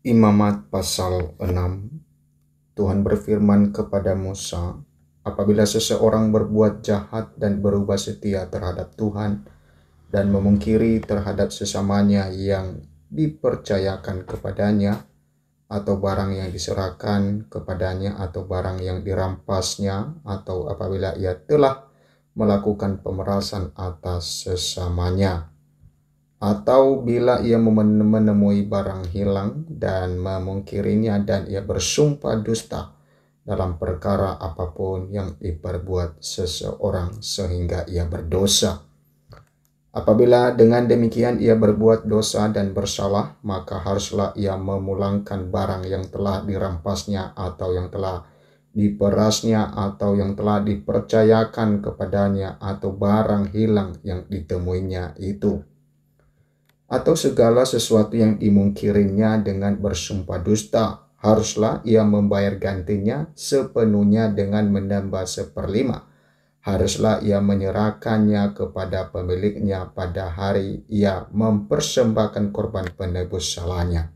Imamat pasal 6, Tuhan berfirman kepada Musa, apabila seseorang berbuat jahat dan berubah setia terhadap Tuhan dan memungkiri terhadap sesamanya yang dipercayakan kepadanya, atau barang yang diserahkan kepadanya, atau barang yang dirampasnya, atau apabila ia telah melakukan pemerasan atas sesamanya, atau bila ia menemui barang hilang dan memungkirinya, dan ia bersumpah dusta dalam perkara apapun yang diperbuat seseorang sehingga ia berdosa. Apabila dengan demikian ia berbuat dosa dan bersalah, maka haruslah ia memulangkan barang yang telah dirampasnya, atau yang telah diperasnya, atau yang telah dipercayakan kepadanya, atau barang hilang yang ditemuinya itu, atau segala sesuatu yang dimungkirinya dengan bersumpah dusta. Haruslah ia membayar gantinya sepenuhnya dengan menambah 1/5. Haruslah ia menyerahkannya kepada pemiliknya pada hari ia mempersembahkan korban penebus salahnya.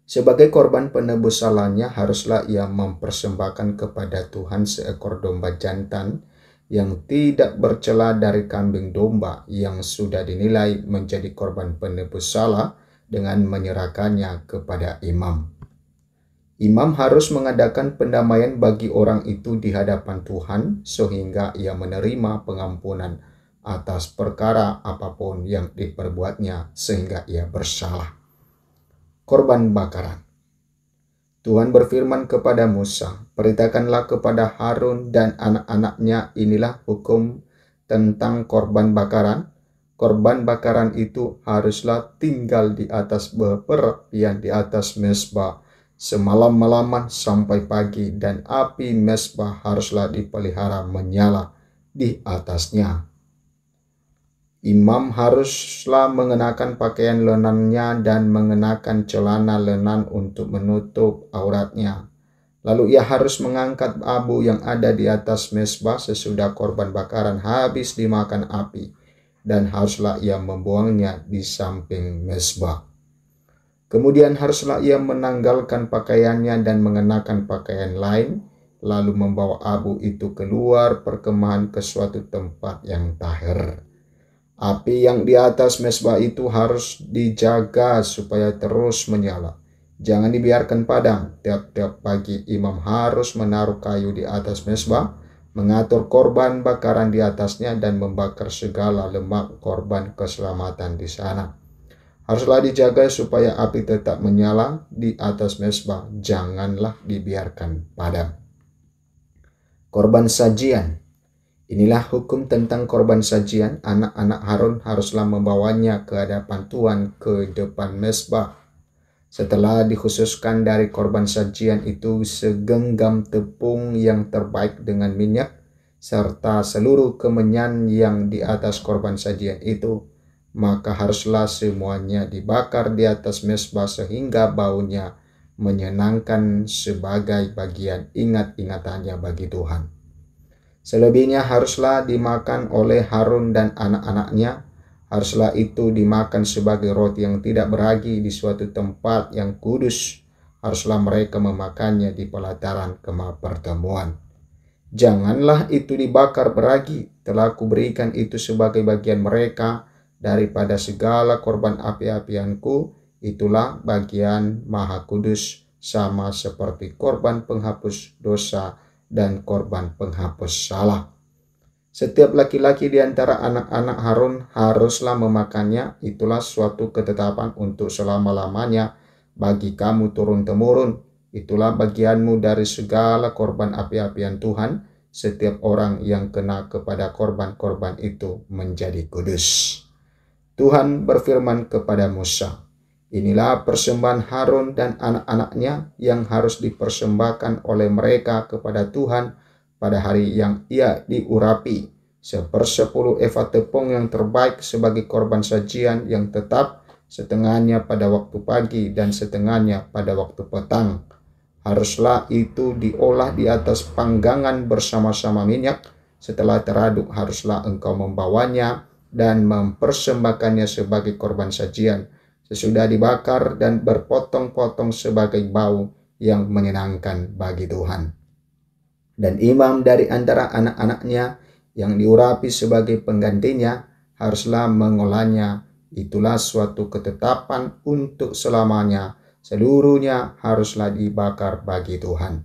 Sebagai korban penebus salahnya, haruslah ia mempersembahkan kepada Tuhan seekor domba jantan yang tidak bercela dari kambing domba yang sudah dinilai menjadi korban penebus salah, dengan menyerahkannya kepada imam. Imam harus mengadakan pendamaian bagi orang itu di hadapan Tuhan sehingga ia menerima pengampunan atas perkara apapun yang diperbuatnya sehingga ia bersalah. Korban bakaran. Tuhan berfirman kepada Musa, perintahkanlah kepada Harun dan anak-anaknya, inilah hukum tentang korban bakaran. Korban bakaran itu haruslah tinggal di atas beperapian di atas mezbah semalam-malaman sampai pagi, dan api mezbah haruslah dipelihara menyala di atasnya. Imam haruslah mengenakan pakaian lenannya dan mengenakan celana lenan untuk menutup auratnya. Lalu ia harus mengangkat abu yang ada di atas mezbah sesudah korban bakaran habis dimakan api, dan haruslah ia membuangnya di samping mezbah. Kemudian haruslah ia menanggalkan pakaiannya dan mengenakan pakaian lain, lalu membawa abu itu keluar perkemahan ke suatu tempat yang tahir. Api yang di atas mezbah itu harus dijaga supaya terus menyala. Jangan dibiarkan padam. Tiap-tiap pagi imam harus menaruh kayu di atas mezbah, mengatur korban bakaran di atasnya, dan membakar segala lemak korban keselamatan di sana. Haruslah dijaga supaya api tetap menyala di atas mezbah, janganlah dibiarkan padam. Korban sajian. Inilah hukum tentang korban sajian. Anak-anak Harun haruslah membawanya ke hadapan Tuhan ke depan mezbah. Setelah dikhususkan dari korban sajian itu segenggam tepung yang terbaik dengan minyak, serta seluruh kemenyan yang di atas korban sajian itu, maka haruslah semuanya dibakar di atas mezbah sehingga baunya menyenangkan sebagai bagian ingat-ingatannya bagi Tuhan. Selebihnya haruslah dimakan oleh Harun dan anak-anaknya. Haruslah itu dimakan sebagai roti yang tidak beragi di suatu tempat yang kudus. Haruslah mereka memakannya di pelataran kemah pertemuan. Janganlah itu dibakar beragi, telah kuberikan itu sebagai bagian mereka daripada segala korban api-apianku. Itulah bagian maha kudus, sama seperti korban penghapus dosa dan korban penghapus salah. Setiap laki-laki di antara anak-anak Harun haruslah memakannya. Itulah suatu ketetapan untuk selama-lamanya bagi kamu turun-temurun. Itulah bagianmu dari segala korban api-apian Tuhan. Setiap orang yang kena kepada korban-korban itu menjadi kudus. Tuhan berfirman kepada Musa, inilah persembahan Harun dan anak-anaknya yang harus dipersembahkan oleh mereka kepada Tuhan pada hari yang ia diurapi. 1/10 eva tepung yang terbaik sebagai korban sajian yang tetap, setengahnya pada waktu pagi dan setengahnya pada waktu petang. Haruslah itu diolah di atas panggangan bersama-sama minyak. Setelah teraduk haruslah engkau membawanya dan mempersembahkannya sebagai korban sajian sesudah dibakar dan berpotong-potong sebagai bau yang menyenangkan bagi Tuhan. Dan imam dari antara anak-anaknya yang diurapi sebagai penggantinya haruslah mengolahnya. Itulah suatu ketetapan untuk selamanya. Seluruhnya haruslah dibakar bagi Tuhan.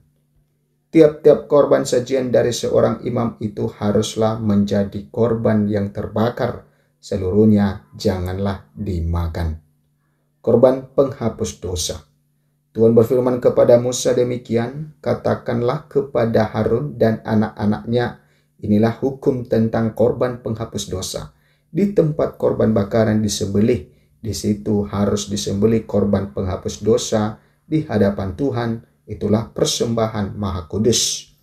Tiap-tiap korban sajian dari seorang imam itu haruslah menjadi korban yang terbakar. Seluruhnya janganlah dimakan. Korban penghapus dosa. Tuhan berfirman kepada Musa demikian, katakanlah kepada Harun dan anak-anaknya, inilah hukum tentang korban penghapus dosa. Di tempat korban bakaran disembelih, di situ harus disembelih korban penghapus dosa di hadapan Tuhan. Itulah persembahan maha kudus.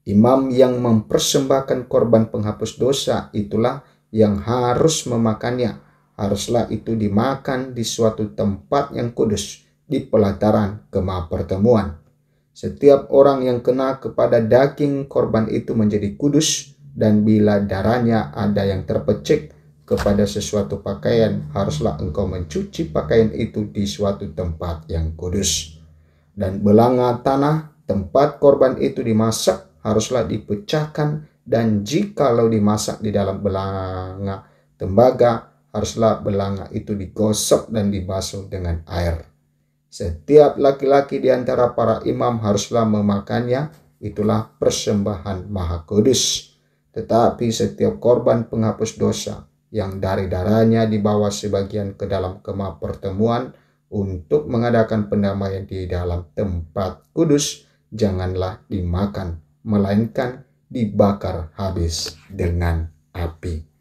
Imam yang mempersembahkan korban penghapus dosa itulah yang harus memakannya. Haruslah itu dimakan di suatu tempat yang kudus, di pelataran kemah pertemuan. Setiap orang yang kena kepada daging korban itu menjadi kudus, dan bila darahnya ada yang terpecik kepada sesuatu pakaian, haruslah engkau mencuci pakaian itu di suatu tempat yang kudus. Dan belanga tanah tempat korban itu dimasak haruslah dipecahkan, dan jikalau dimasak di dalam belanga tembaga, haruslah belanga itu digosok dan dibasuh dengan air. Setiap laki-laki di antara para imam haruslah memakannya, itulah persembahan maha kudus. Tetapi setiap korban penghapus dosa yang dari darahnya dibawa sebagian ke dalam kemah pertemuan untuk mengadakan pendamaian di dalam tempat kudus, janganlah dimakan, melainkan dibakar habis dengan api.